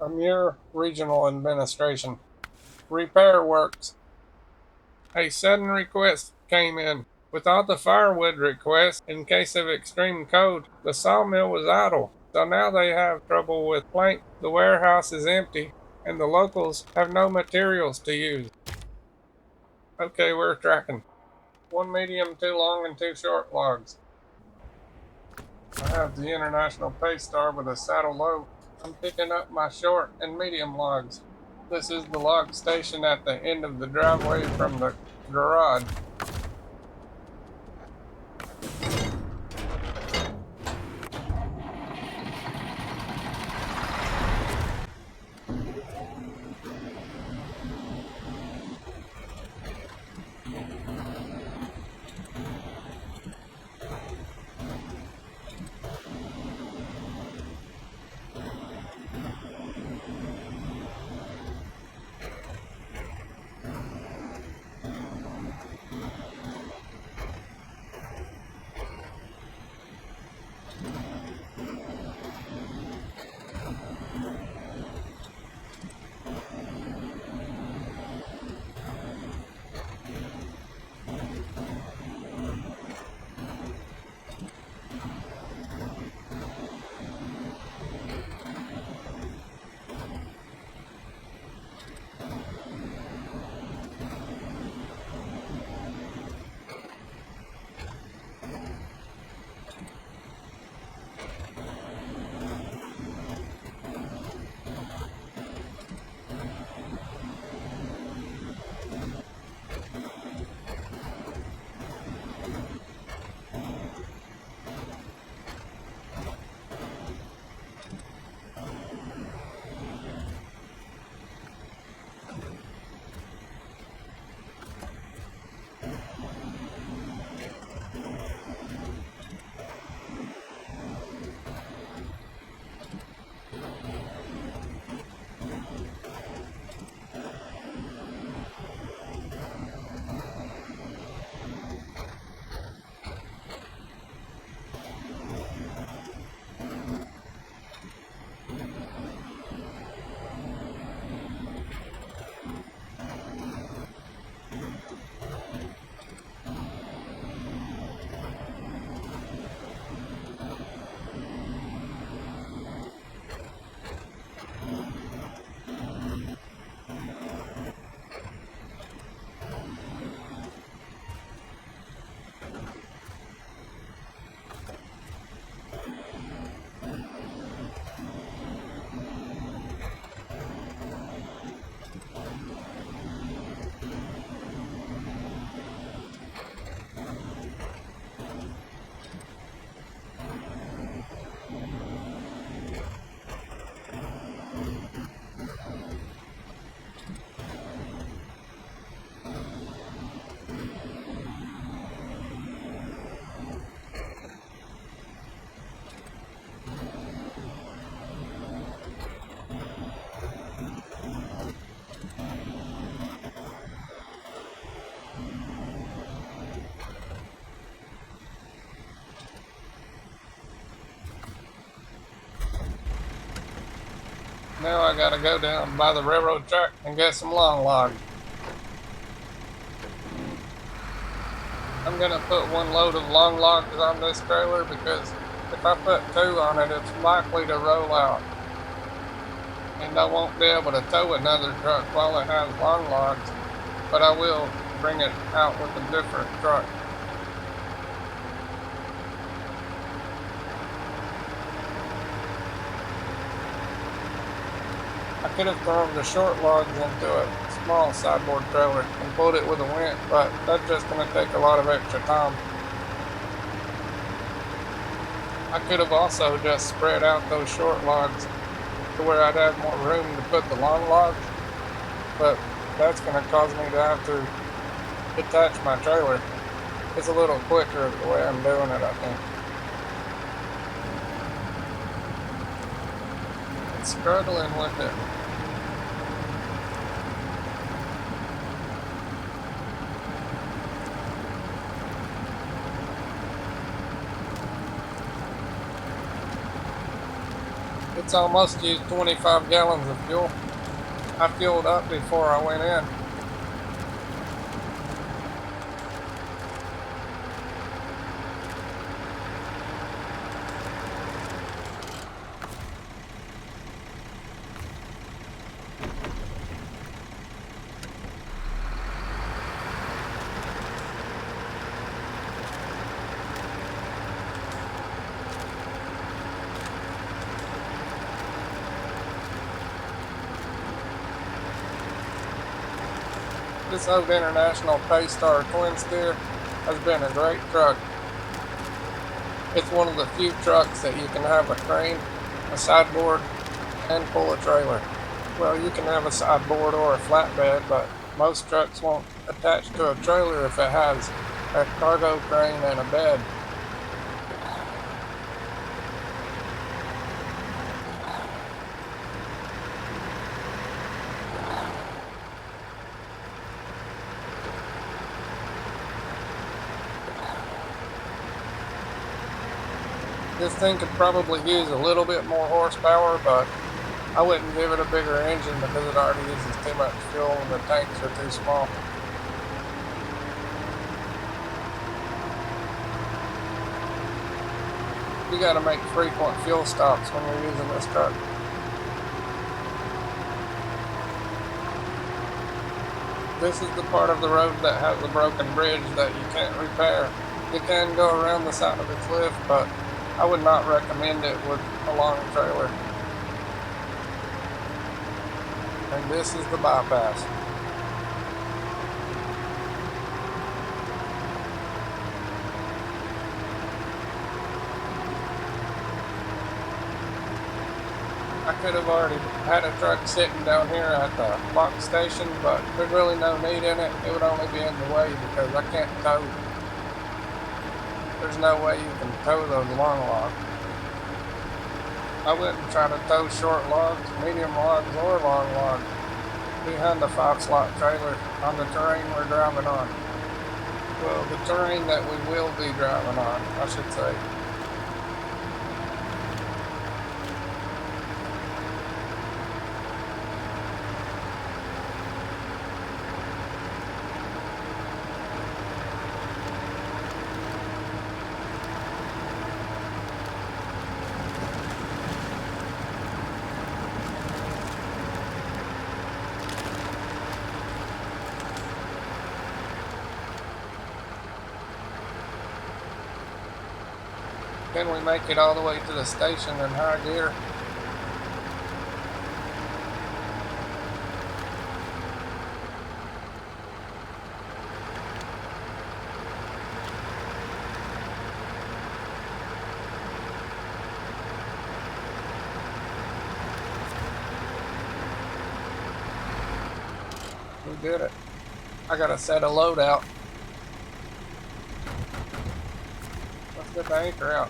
Amur Regional Administration. Repair works. A sudden request came in. With all the firewood requests in case of extreme cold, the sawmill was idle, so now they have trouble with plank. The warehouse is empty, and the locals have no materials to use. Okay, we're tracking. One medium, two long, and two short logs. I have the International Paystar with a saddle low. I'm picking up my short and medium logs. This is the log station at the end of the driveway from the garage. Now I gotta go down by the railroad track and get some long logs. I'm gonna put one load of long logs on this trailer because if I put two on it, it's likely to roll out. And I won't be able to tow another truck while it has long logs, but I will bring it out with a different truck. I could have thrown the short logs into a small sideboard trailer and pulled it with a winch, but that's just going to take a lot of extra time. I could have also just spread out those short logs to where I'd have more room to put the long logs, but that's going to cause me to have to detach my trailer. It's a little quicker the way I'm doing it, I think. It's struggling with it. It's almost used 25 gallons of fuel. I fueled up before I went in. This old International Paystar twin steer has been a great truck. It's one of the few trucks that you can have a crane, a sideboard, and pull a trailer. Well, you can have a sideboard or a flatbed, but most trucks won't attach to a trailer if it has a cargo crane and a bed. This thing could probably use a little bit more horsepower, but I wouldn't give it a bigger engine because it already uses too much fuel and the tanks are too small. You gotta make frequent fuel stops when you're using this truck. This is the part of the road that has a broken bridge that you can't repair. You can go around the side of the cliff, but I would not recommend it with a long trailer. And this is the bypass. I could have already had a truck sitting down here at the box station, but there's really no need in it. It would only be in the way because I can't tow. There's no way you can tow those long logs. I wouldn't try to tow short logs, medium logs, or long logs behind a 5-slot trailer on the terrain we're driving on. Well, the terrain that we will be driving on, I should say. Can we make it all the way to the station in high gear? We did it. I gotta set a load out. Let's get the anchor out.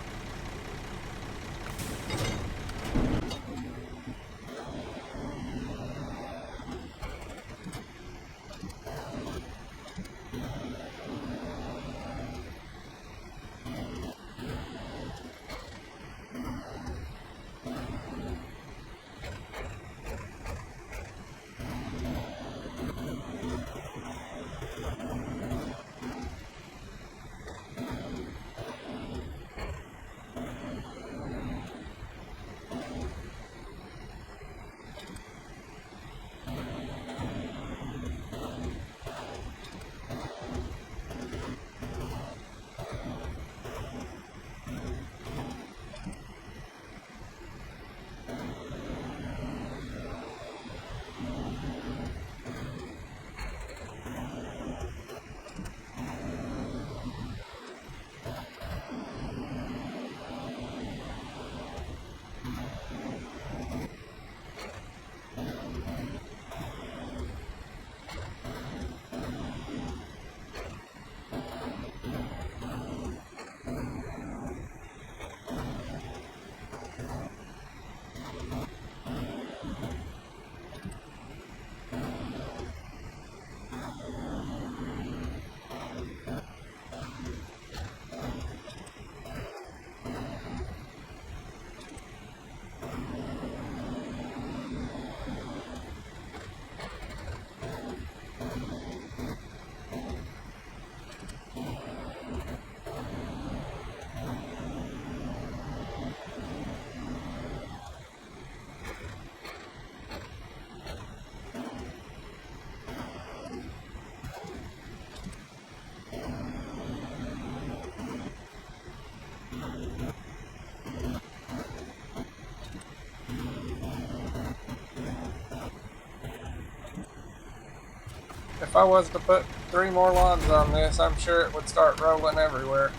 If I was to put 3 more logs on this, I'm sure it would start rolling everywhere.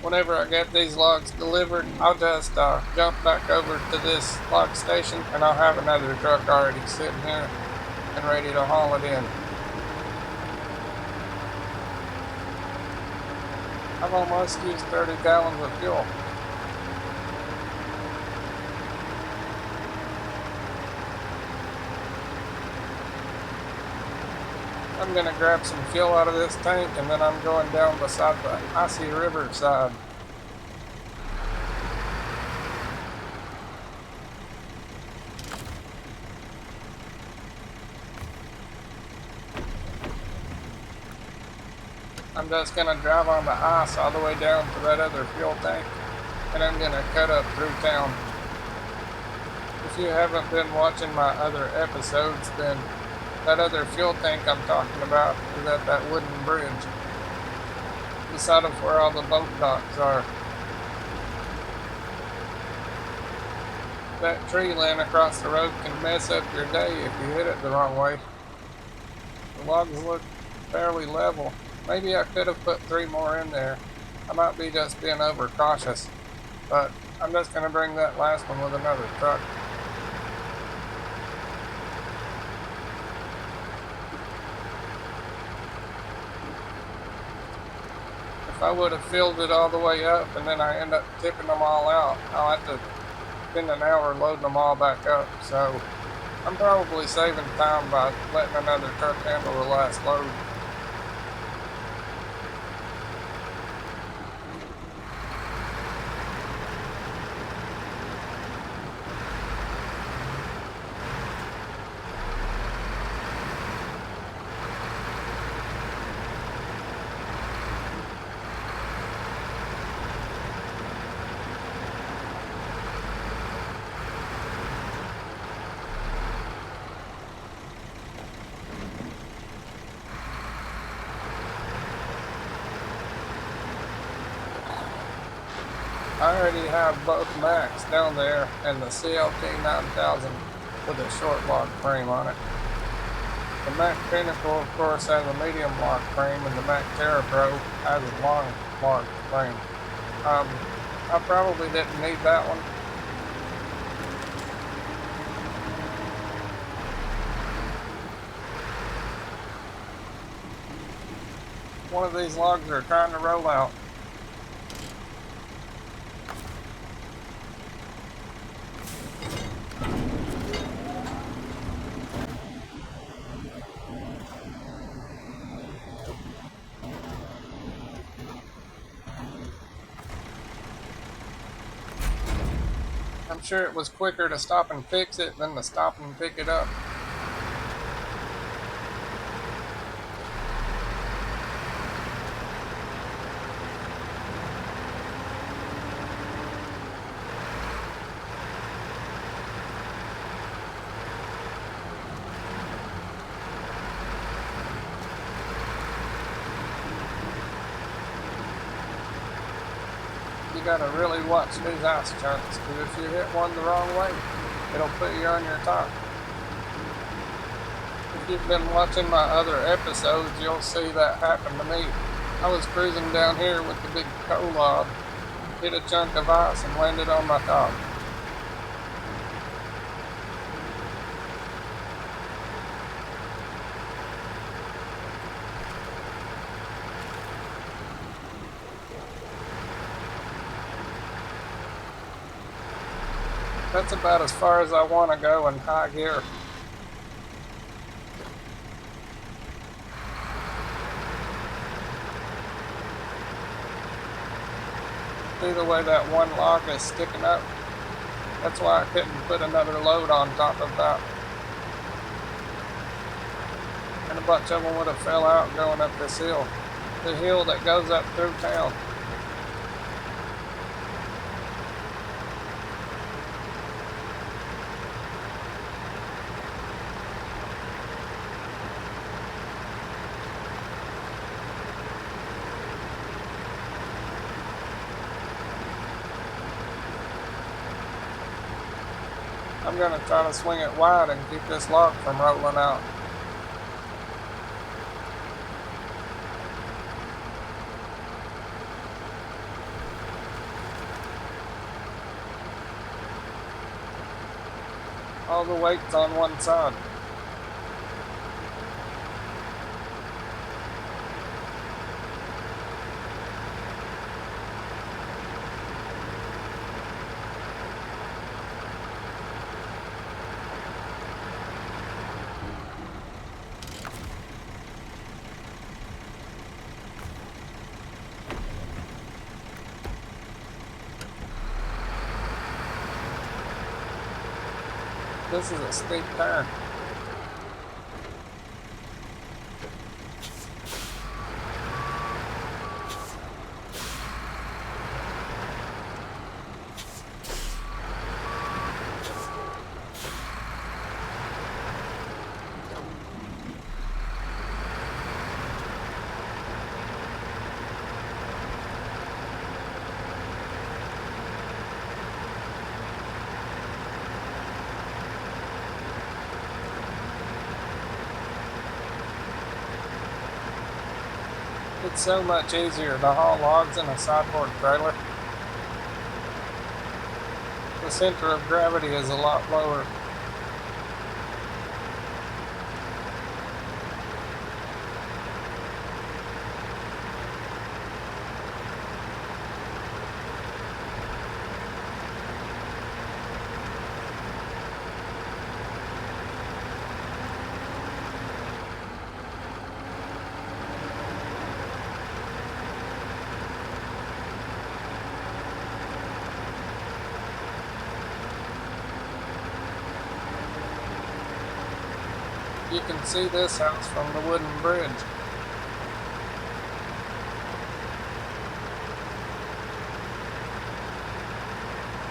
Whenever I get these logs delivered, I'll just jump back over to this log station and I'll have another truck already sitting here and ready to haul it in. I've almost used 30 gallons of fuel. I'm going to grab some fuel out of this tank and then I'm going down beside the icy river side. I'm just going to drive on the ice all the way down to that other fuel tank and I'm going to cut up through town. If you haven't been watching my other episodes, then that other fuel tank I'm talking about is at that wooden bridge beside of where all the boat docks are. That tree laying across the road can mess up your day if you hit it the wrong way. The logs look fairly level. Maybe I could have put 3 more in there. I might be just being overcautious, but I'm just going to bring that last one with another truck. If I would have filled it all the way up and then I end up tipping them all out, I'll have to spend an hour loading them all back up. So I'm probably saving time by letting another truck handle the last load. I already have both Macks down there and the CLT 9000 with a short log frame on it. The Mack Pinnacle, of course, has a medium log frame, and the Mack TerraPro has a long log frame. I probably didn't need that one. One of these logs are trying to roll out. I'm sure it was quicker to stop and fix it than to stop and pick it up. You gotta really watch these ice chunks, because if you hit one the wrong way, it'll put you on your top. If you've been watching my other episodes, you'll see that happen to me. I was cruising down here with the big coal log, hit a chunk of ice and landed on my top. That's about as far as I want to go in high gear. See the way that one log is sticking up? That's why I couldn't put another load on top of that. And a bunch of them would have fell out going up this hill. The hill that goes up through town. I'm going to try to swing it wide and keep this log from rolling out. All the weight's on one side. This is a steep turn. It's so much easier to haul logs in a sideboard trailer. The center of gravity is a lot lower. You can see this house from the wooden bridge.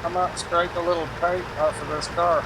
I might scrape a little paint off of this car.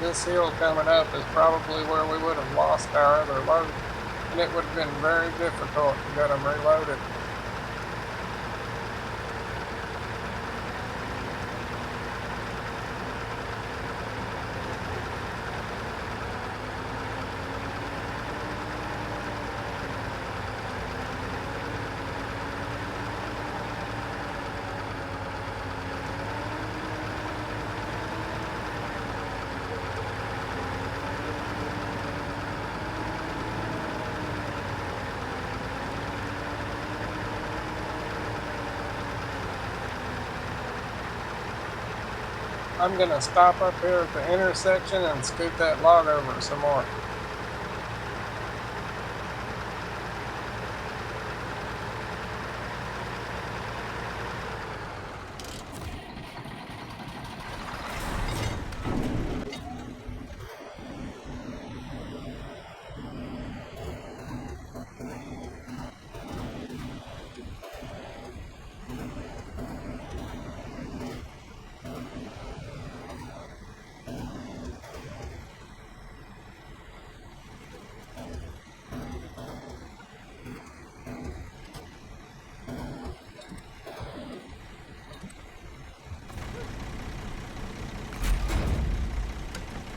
This hill coming up is probably where we would have lost our other load, and it would have been very difficult to get them reloaded. I'm going to stop up here at the intersection and scoot that log over some more.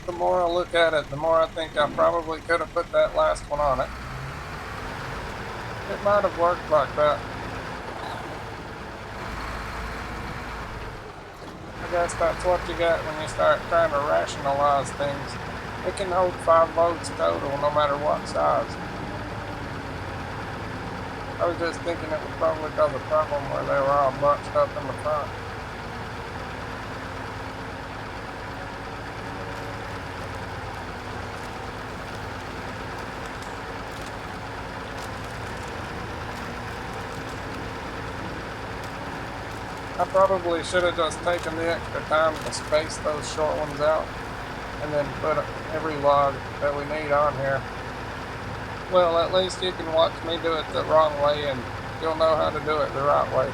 The more I look at it, the more I think I probably could have put that last one on it. It might have worked like that. I guess that's what you get when you start trying to rationalize things. It can hold 5 loads total, no matter what size. I was just thinking it would probably cause a problem where they were all bunched up in the front. I probably should have just taken the extra time to space those short ones out and then put every log that we need on here. Well, at least you can watch me do it the wrong way and you'll know how to do it the right way.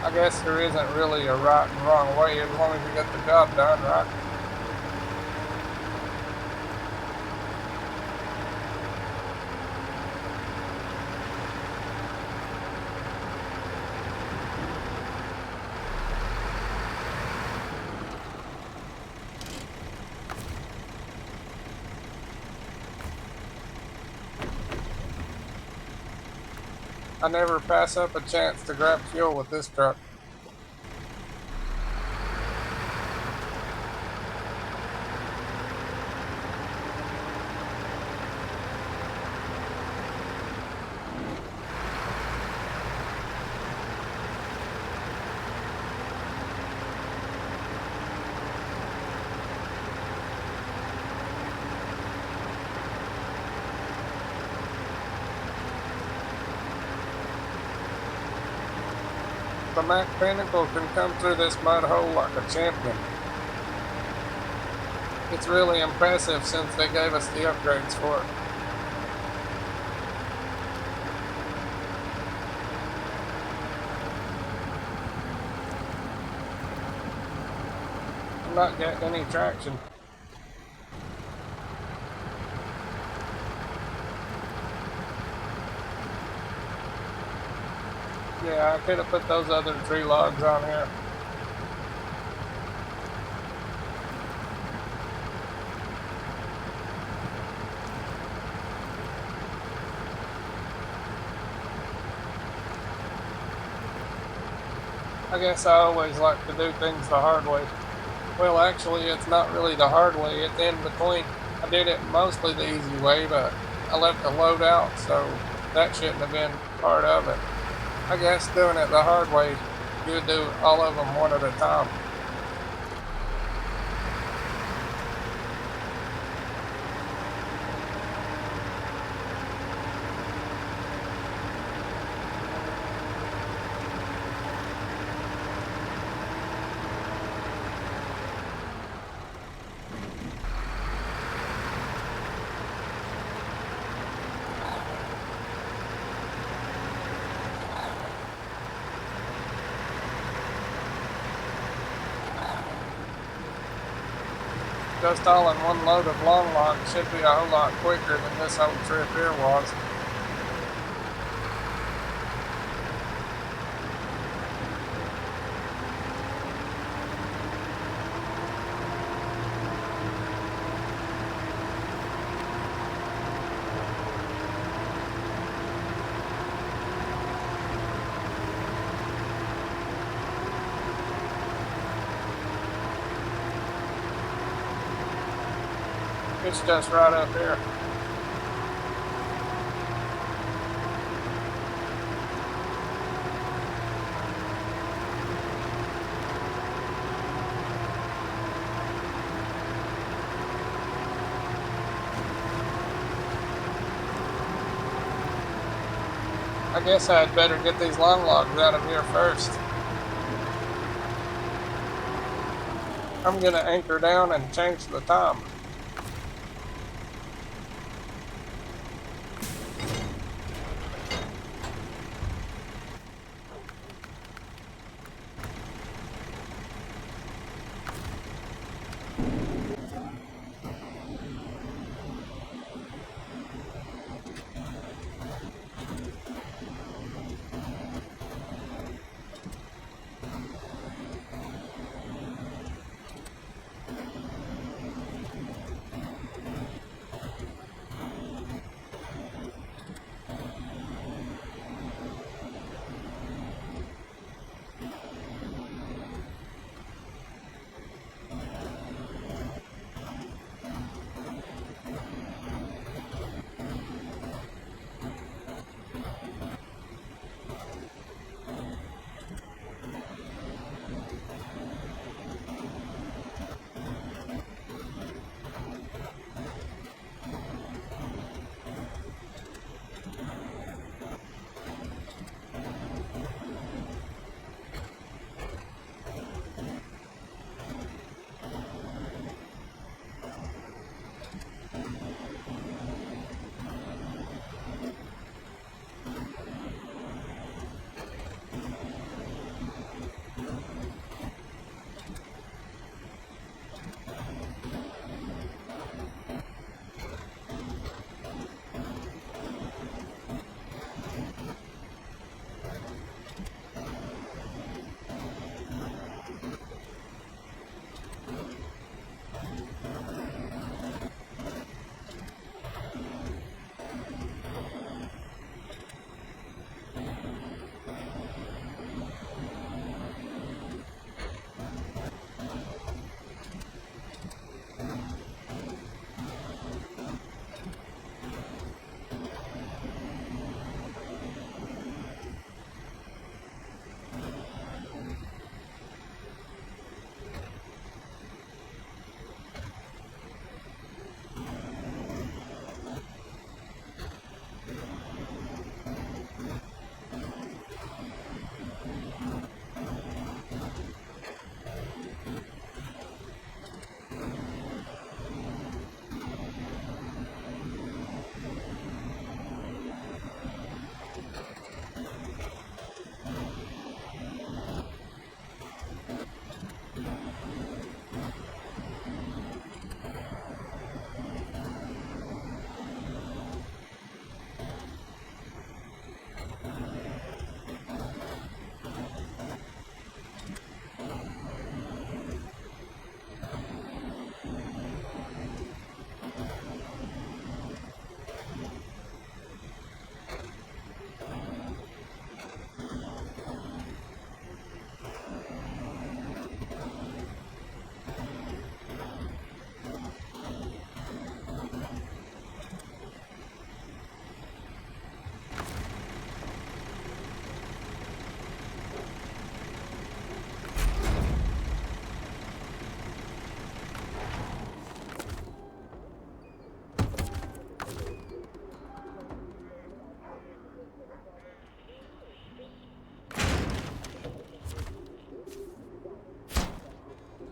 I guess there isn't really a right and wrong way as long as you get the job done, right? I never pass up a chance to grab fuel with this truck. The Mack Pinnacle can come through this mud hole like a champion. It's really impressive since they gave us the upgrades for it. I'm not getting any traction. Yeah, I could have put those other 3 logs on here. I guess I always like to do things the hard way. Well, actually, it's not really the hard way, it's in between. I did it mostly the easy way, but I left the load out, so that shouldn't have been part of it. I guess doing it the hard way, you would do all of them one at a time. Just all in one load of long logs should be a whole lot quicker than this whole trip here was. It's just right up here. I guess I'd better get these long logs out of here first. I'm gonna anchor down and change the time.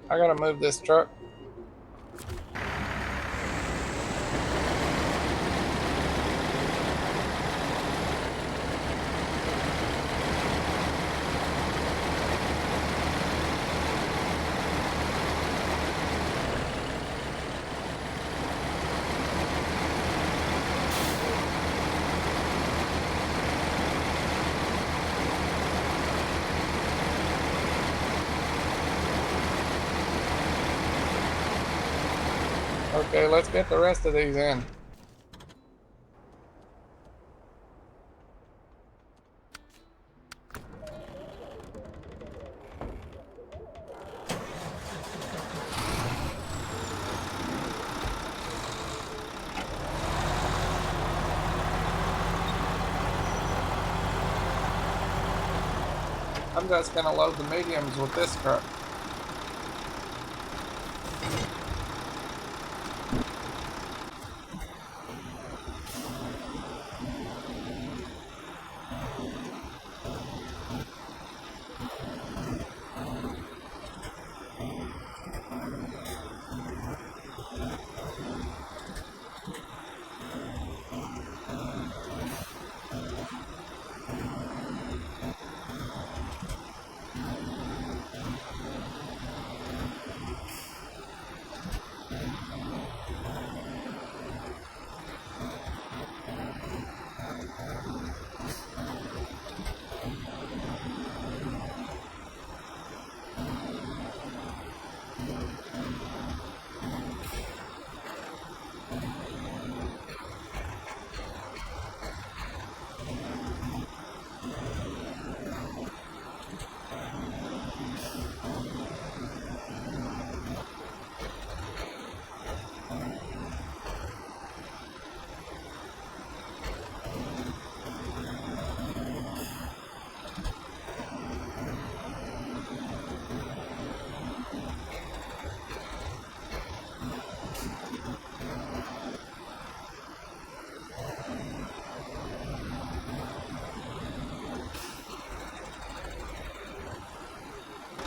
I gotta move this truck. Okay, let's get the rest of these in. I'm just gonna load the mediums with this truck.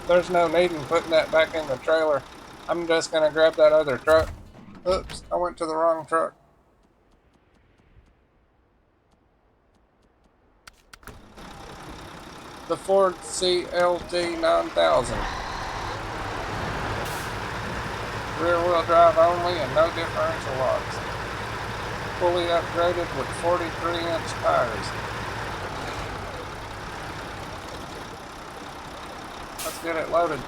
There's no need in putting that back in the trailer. I'm just gonna grab that other truck. Oops, I went to the wrong truck. The Ford CLT 9000. Rear wheel drive only and no differential locks. Fully upgraded with 43-inch tires. Let's get it loaded.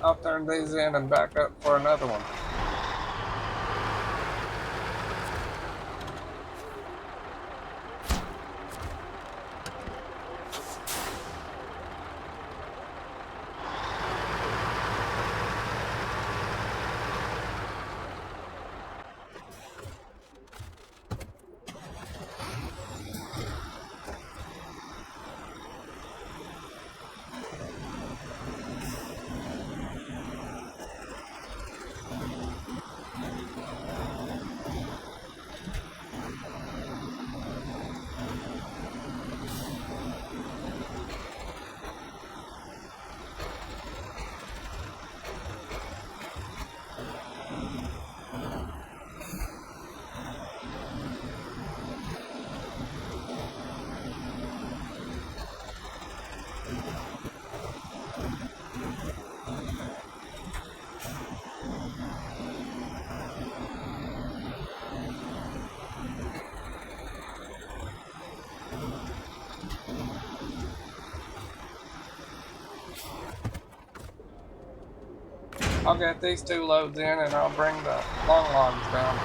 I'll turn these in and back up for another one. I'll get these two loads in and I'll bring the long logs down.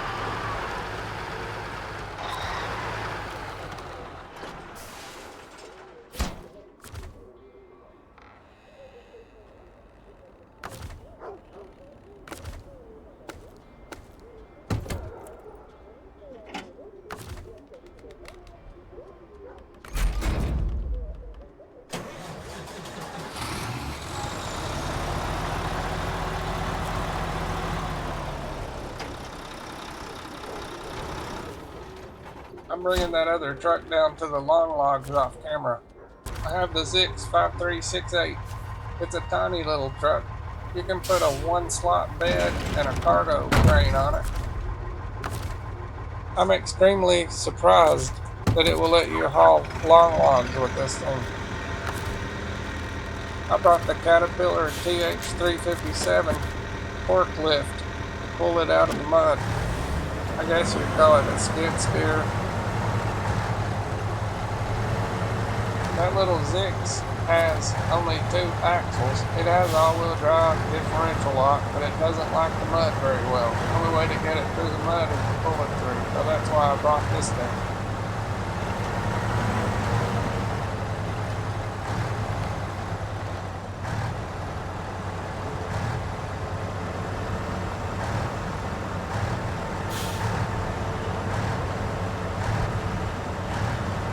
I'm bringing that other truck down to the long logs off camera. I have the ZiKZ 5368. It's a tiny little truck. You can put a one-slot bed and a cargo crane on it. I'm extremely surprised that it will let you haul long logs with this thing. I brought the Caterpillar TH357 forklift to pull it out of the mud. I guess you'd call it a skid steer. That little ZiKZ has only 2 axles. It has all-wheel drive, differential lock, but it doesn't like the mud very well. The only way to get it through the mud is to pull it through, so that's why I brought this thing.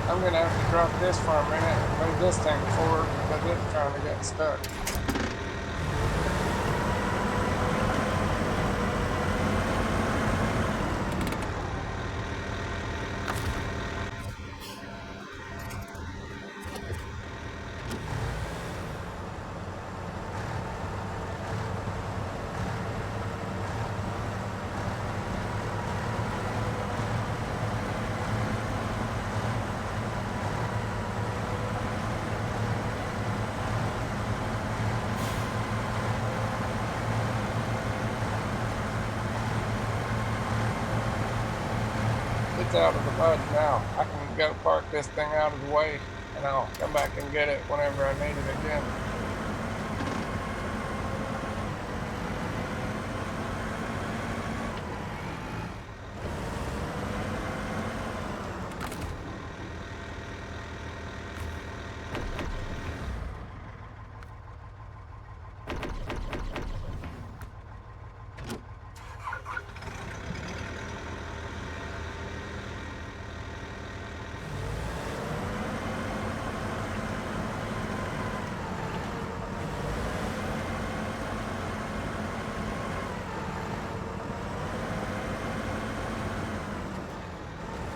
I'm going to have to drop this for a minute and move this thing forward because it's trying to get stuck. It's out of the mud now. I can go park this thing out of the way and I'll come back and get it whenever I need it again.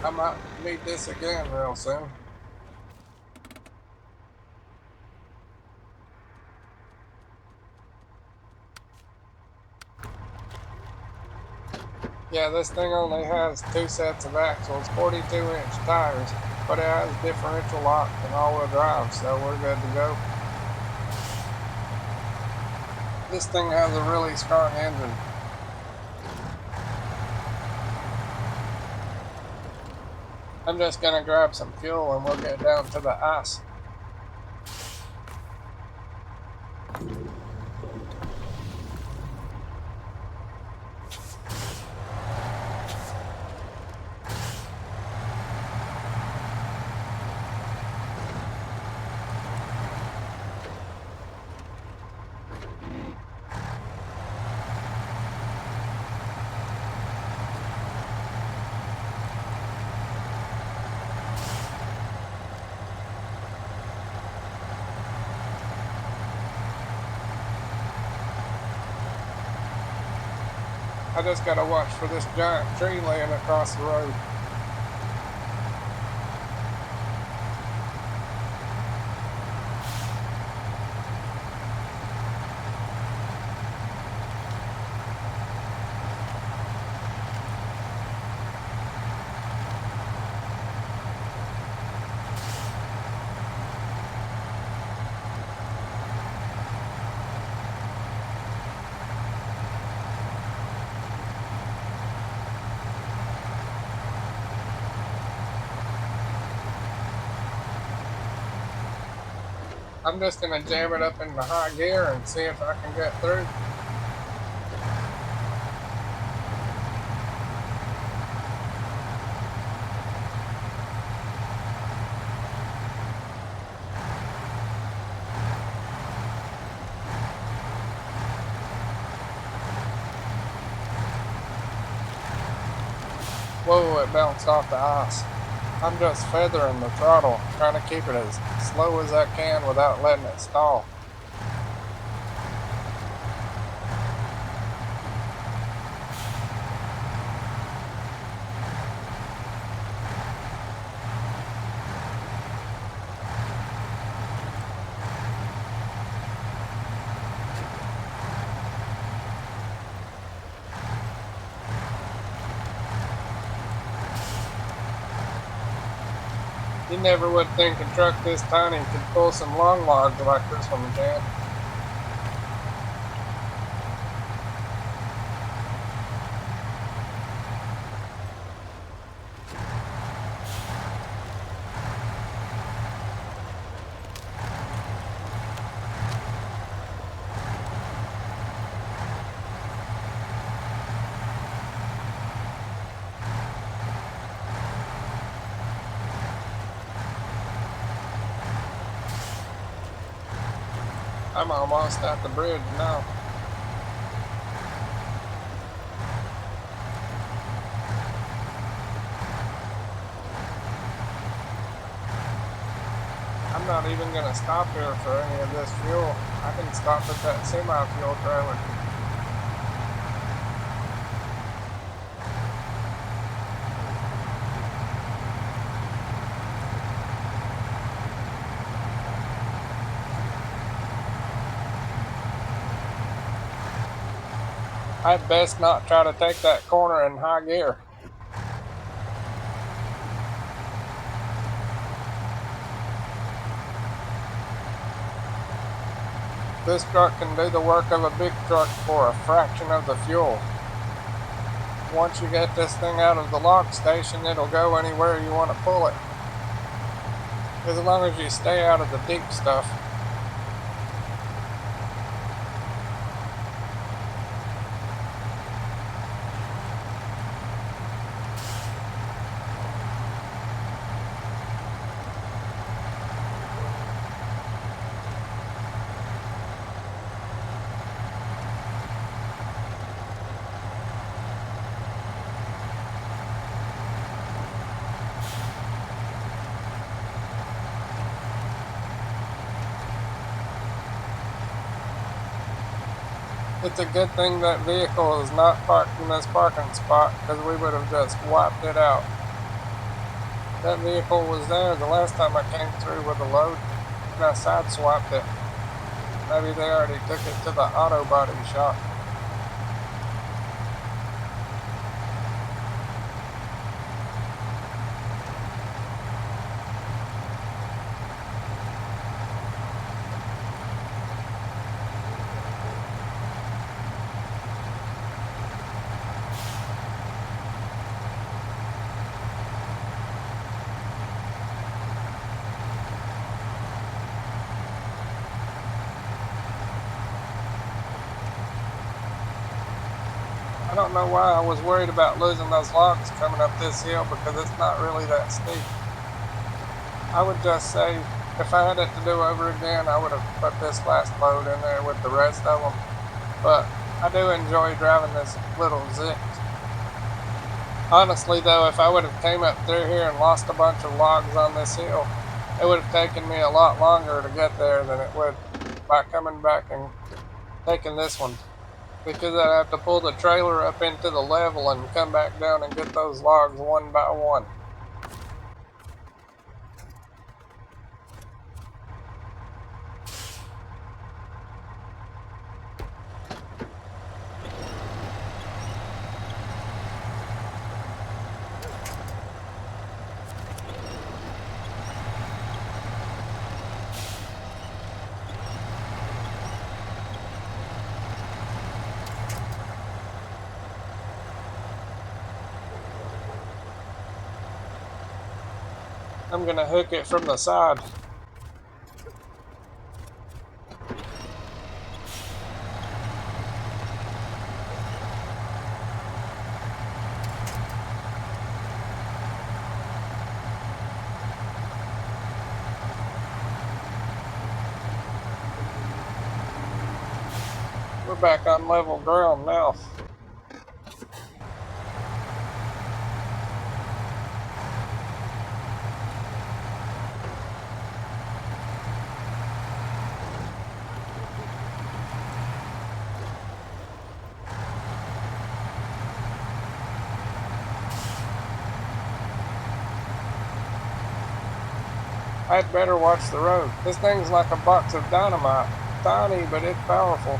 I might need this again real soon. Yeah, this thing only has 2 sets of axles, 42-inch tires, but it has differential lock and all-wheel drive, so we're good to go. This thing has a really strong engine. I'm just gonna grab some fuel and we'll get down to the ice. I just gotta watch for this giant tree laying across the road. I'm just gonna jam it up into high gear and see if I can get through. Whoa, it bounced off the ice. I'm just feathering the throttle, trying to keep it as slow as I can without letting it stall. You never would think a truck this tiny could pull some long logs like this one can. I'm almost at the bridge now. I'm not even going to stop here for any of this fuel. I can stop at that semi-fuel trailer. I'd best not try to take that corner in high gear. This truck can do the work of a big truck for a fraction of the fuel. Once you get this thing out of the lock station, it'll go anywhere you want to pull it. As long as you stay out of the deep stuff. It's a good thing that vehicle is not parked in this parking spot, because we would have just wiped it out. That vehicle was there the last time I came through with a load, and I sideswiped it. Maybe they already took it to the auto body shop. I don't know why I was worried about losing those logs coming up this hill, because it's not really that steep. I would just say, if I had it to do over again, I would have put this last load in there with the rest of them. But I do enjoy driving this little ZiKZ. Honestly though, if I would have came up through here and lost a bunch of logs on this hill, it would have taken me a lot longer to get there than it would by coming back and taking this one. because I'd have to pull the trailer up into the level and come back down and get those logs one by one. I'm gonna hook it from the side. We're back on level ground now. I'd better watch the road. This thing's like a box of dynamite. Tiny, but it's powerful.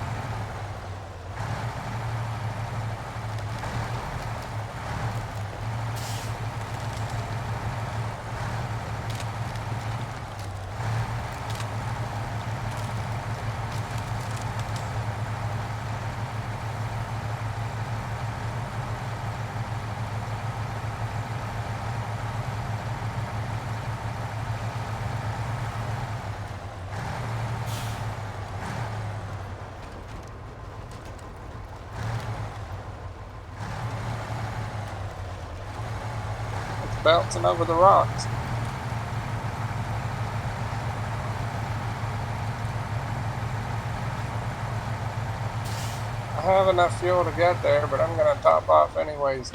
It's bouncing over the rocks. I have enough fuel to get there, but I'm gonna top off anyways.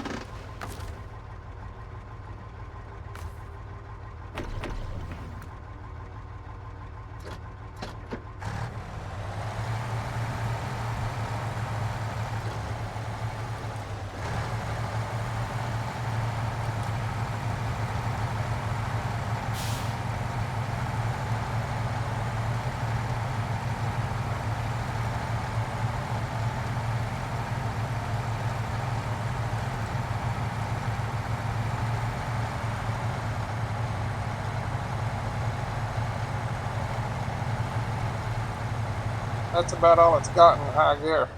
That's about all it's got in high gear.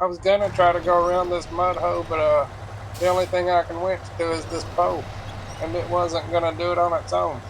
I was gonna try to go around this mud hole, but the only thing I can winch to is this pole, and it wasn't gonna do it on its own.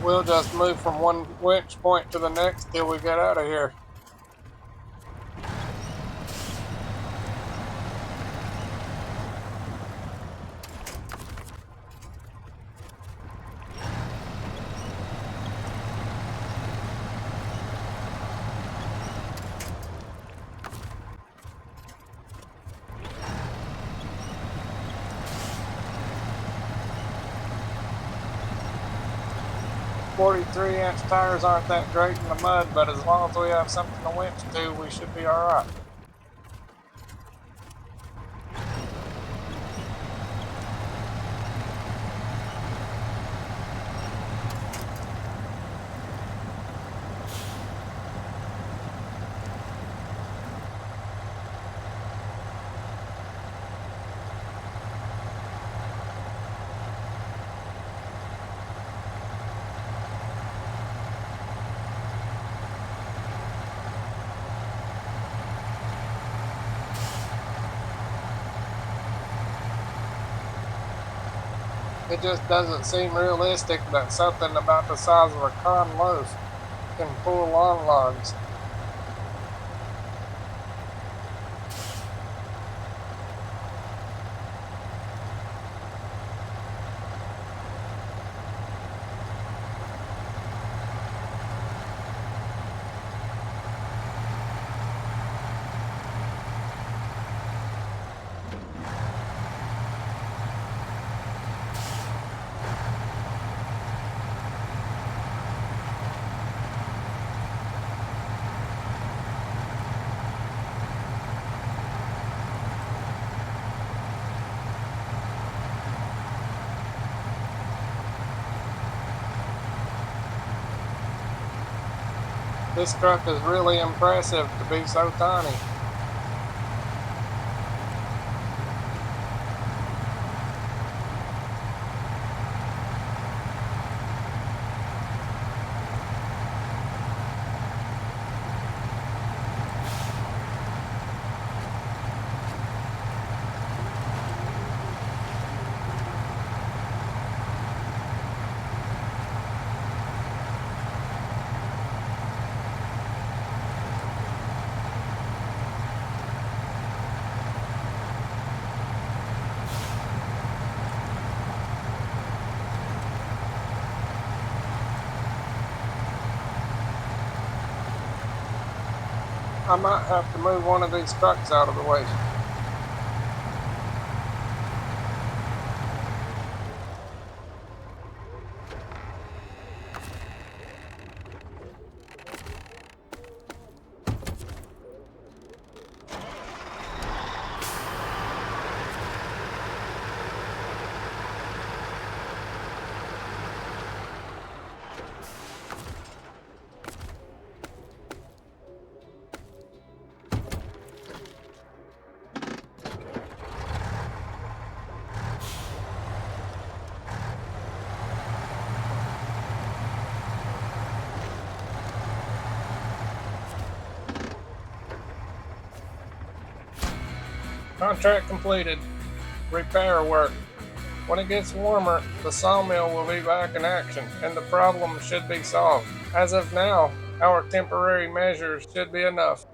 We'll just move from one winch point to the next till we get out of here. .43-inch tires aren't that great in the mud, but as long as we have something to winch to, we should be alright. It just doesn't seem realistic that something about the size of a cotton loaf can pull long logs. This truck is really impressive to be so tiny. I might have to move one of these trucks out of the way. Contract completed. Repair work. When it gets warmer, the sawmill will be back in action, and the problem should be solved. As of now, our temporary measures should be enough.